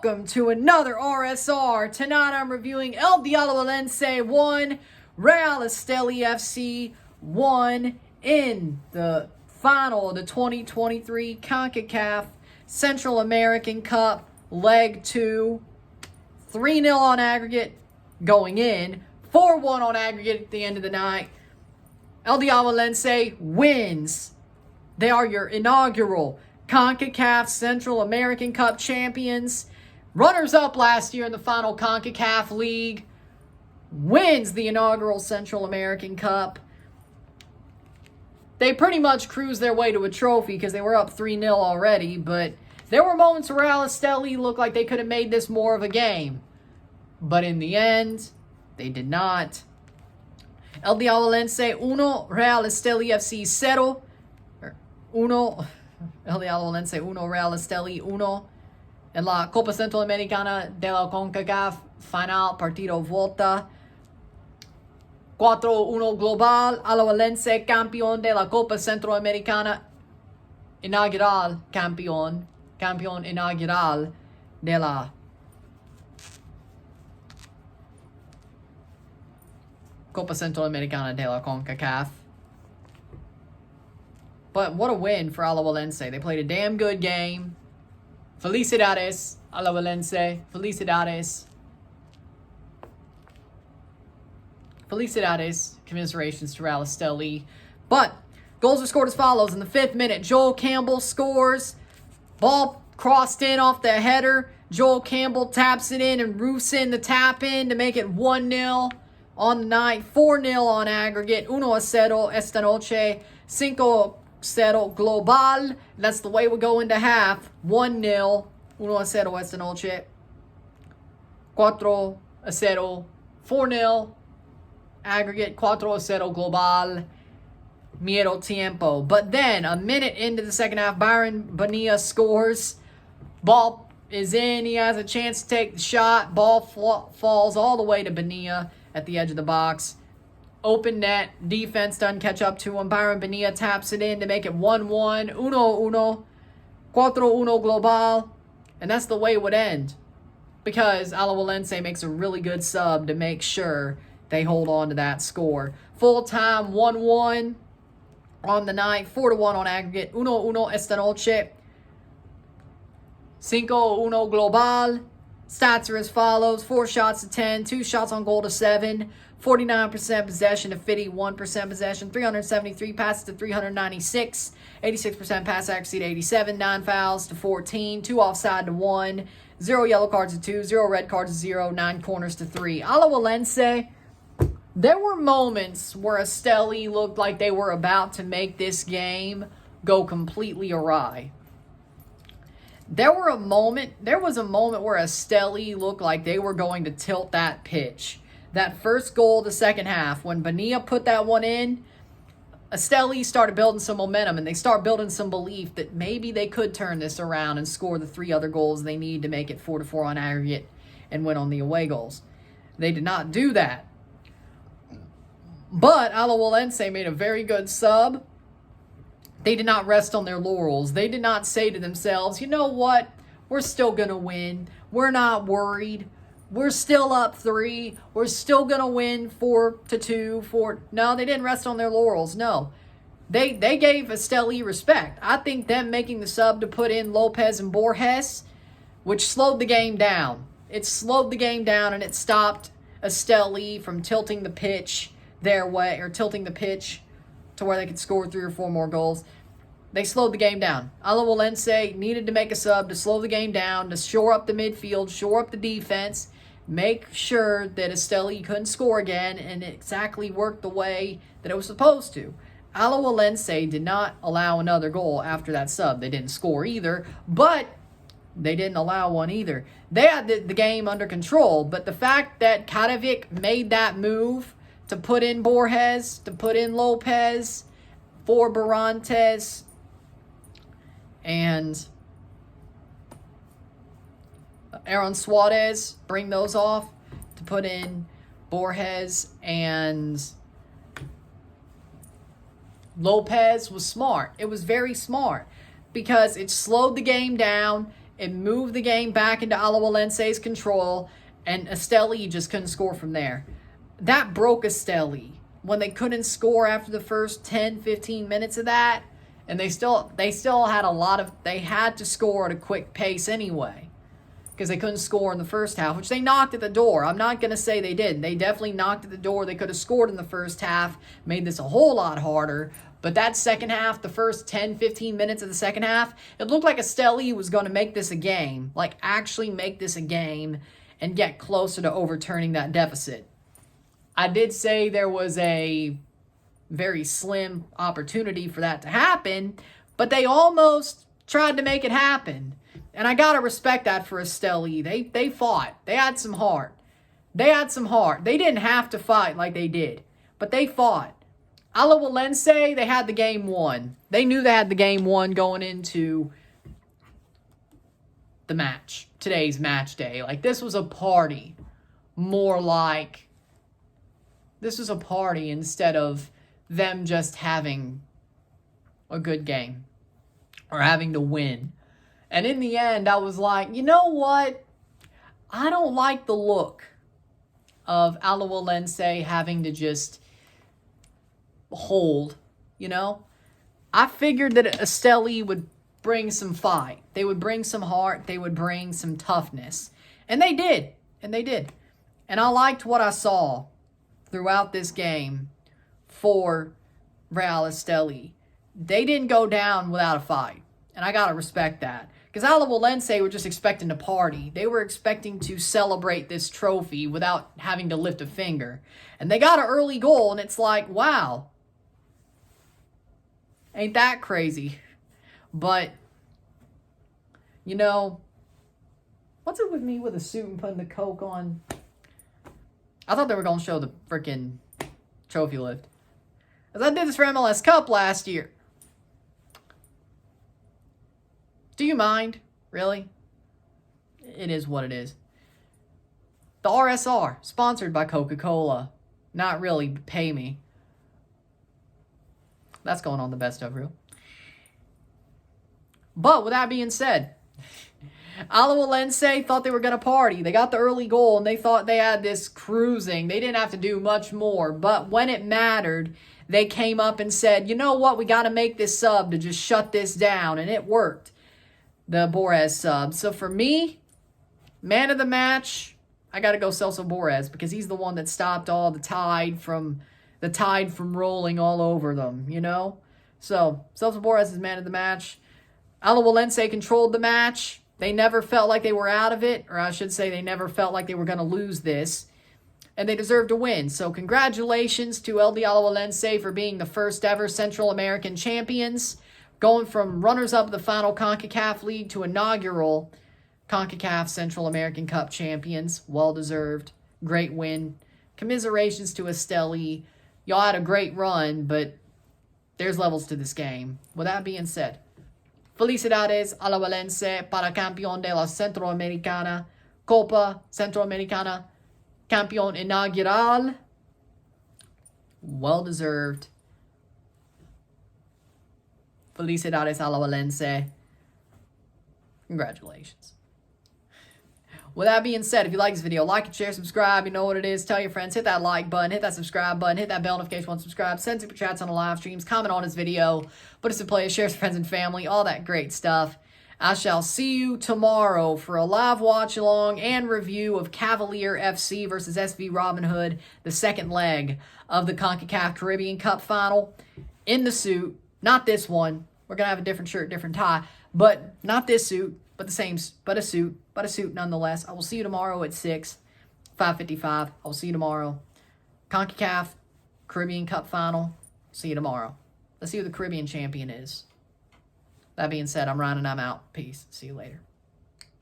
welcome to another RSR. Tonight I'm reviewing Alajuelense 1, Real Esteli FC 1 in the final of the 2023 CONCACAF Central American Cup Leg 2. 3-0 on aggregate going in, 4-1 on aggregate at the end of the night. Alajuelense wins. They are your inaugural CONCACAF Central American Cup champions. Runners-up last year in the final CONCACAF League. Wins the inaugural Central American Cup. They pretty much cruised their way to a trophy because they were up 3-0 already, but there were moments where Real Esteli looked like they could have made this more of a game. But in the end, they did not. Alajuelense 1, Real Esteli FC 0. Alajuelense 1, Real Esteli 1. En la Copa Centroamericana de la CONCACAF final partido volta. 4-1 global. Alajuelense campeón de la Copa Centroamericana inaugural. Campeón inaugural de la Copa Centroamericana de la CONCACAF. But what a win for Alajuelense. They played a damn good game. Felicidades, Alajuelense. Felicidades. Felicidades. Commiserations to Real Esteli. But goals are scored as follows. In the 5th minute, Joel Campbell scores. Ball crossed in off the header. Joel Campbell taps it in and roofs in the tap in to make it 1-0 on the night. 4-0 on aggregate. 1-0 esta noche. 5-0 global. That's the way we go into half. 1-0. 1-0 esta noche. 4-0. 4-0 aggregate. 4-0 global. Miedo tiempo. But then, a minute into the second half, Byron Bonilla scores. Ball is in. He has a chance to take the shot. Ball falls all the way to Bonilla at the edge of the box. Open net. Defense doesn't catch up to him. Byron Bonilla taps it in to make it 1-1. 1-1. 4-1 global. And that's the way it would end. Because Alajuelense makes a really good sub to make sure they hold on to that score. Full time 1-1 on the night. 4-1 on aggregate. 1-1 esta noche. 5-1 global. Stats are as follows. 4 shots to 10. 2 shots on goal to 7. 49% possession to 51% possession. 373 passes to 396. 86% pass accuracy to 87. 9 fouls to 14. 2 offside to 1. 0 yellow cards to 2. 0 red cards to 0. 9 corners to 3. Alajuelense, there were moments where Esteli looked like they were about to make this game go completely awry. There was a moment where Esteli looked like they were going to tilt that pitch. That first goal of the second half, when Bonilla put that one in, Esteli started building some momentum, and they start building some belief that maybe they could turn this around and score the 3 other goals they need to make it 4-4 on aggregate and win on the away goals. They did not do that. But Alajuelense made a very good sub. They did not rest on their laurels. They did not say to themselves, you know what? We're still going to win. We're not worried. We're still up 3. We're still going to win 4-2. No, they didn't rest on their laurels. No. They gave Esteli respect. I think them making the sub to put in Lopez and Borges, which slowed the game down. It slowed the game down, and it stopped Esteli from tilting the pitch their way, or tilting the pitch to where they could score 3 or 4 more goals. They slowed the game down. Alajuelense needed to make a sub to slow the game down, to shore up the midfield, shore up the defense, make sure that Esteli couldn't score again, and it exactly worked the way that it was supposed to. Alajuelense did not allow another goal after that sub. They didn't score either, but they didn't allow one either. They had the game under control, but the fact that Kabak made that move to put in Borges, to put in Lopez for Barantes, and Aaron Suarez, bring those off to put in Borges and Lopez was smart. It was very smart because it slowed the game down. It moved the game back into Alajuelense's control, and Esteli just couldn't score from there. That broke Esteli when they couldn't score after the first 10, 15 minutes of that, and they still had they had to score at a quick pace anyway, because they couldn't score in the first half, which they knocked at the door. I'm not going to say they didn't. They definitely knocked at the door. They could have scored in the first half, made this a whole lot harder. But that second half, the first 10, 15 minutes of the second half, it looked like Esteli was going to make this a game. Like, actually make this a game and get closer to overturning that deficit. I did say there was a very slim opportunity for that to happen, but they almost tried to make it happen. And I got to respect that for Esteli. They fought. They had some heart. They didn't have to fight like they did, but they fought. Alajuelense, they had the game won. They knew they had the game won going into the match, today's match day. Like, this was a party. More like, this was a party instead of them just having a good game or having to win. And in the end, I was like, you know what? I don't like the look of Alajuelense having to just hold, you know? I figured that Esteli would bring some fight. They would bring some heart. They would bring some toughness. And they did. And I liked what I saw throughout this game for Real Esteli. They didn't go down without a fight. And I got to respect that. Because Alajuelense were just expecting to party. They were expecting to celebrate this trophy without having to lift a finger. And they got an early goal, and it's like, wow. Ain't that crazy? But, you know, what's it with me with a suit and putting the Coke on? I thought they were going to show the freaking trophy lift. As I did this for MLS Cup last year. Do you mind? Really? It is what it is. The RSR, sponsored by Coca-Cola. Not really, but pay me. That's going on the best of reel. But with that being said, Alajuelense thought they were going to party. They got the early goal, and they thought they had this cruising. They didn't have to do much more. But when it mattered, they came up and said, you know what? We got to make this sub to just shut this down. And it worked. The Borrez sub. So for me, man of the match, I got to go Celso Borrez, because he's the one that stopped all the tide from rolling all over them, you know? So Celso Borrez is man of the match. Alajuelense controlled the match. They never felt like they were out of it, or I should say they never felt like they were going to lose this. And they deserve to win. So congratulations to LD Alajuelense for being the first ever Central American champions. Going from runners-up of the final CONCACAF League to inaugural CONCACAF Central American Cup champions. Well-deserved. Great win. Commiserations to Esteli. Y'all had a great run, but there's levels to this game. With that being said, felicidades Alajuelense para campeón de la Centroamericana, Copa Centroamericana, campeón inaugural. Well-deserved. Felicidades Alajuelense. Congratulations. With that being said, if you like this video, like and share, subscribe. You know what it is. Tell your friends. Hit that like button. Hit that subscribe button. Hit that bell notification once subscribed. Send super chats on the live streams. Comment on this video. Put us in play. Share with friends and family. All that great stuff. I shall see you tomorrow for a live watch along and review of Cavalier FC versus SV Robin Hood, the second leg of the CONCACAF Caribbean Cup final. In the suit. Not this one. We're going to have a different shirt, different tie. But not this suit, but the same, but a suit nonetheless. I will see you tomorrow at 6, 5:55. I'll see you tomorrow. CONCACAF Caribbean Cup final. See you tomorrow. Let's see who the Caribbean champion is. That being said, I'm Ryan and I'm out. Peace. See you later.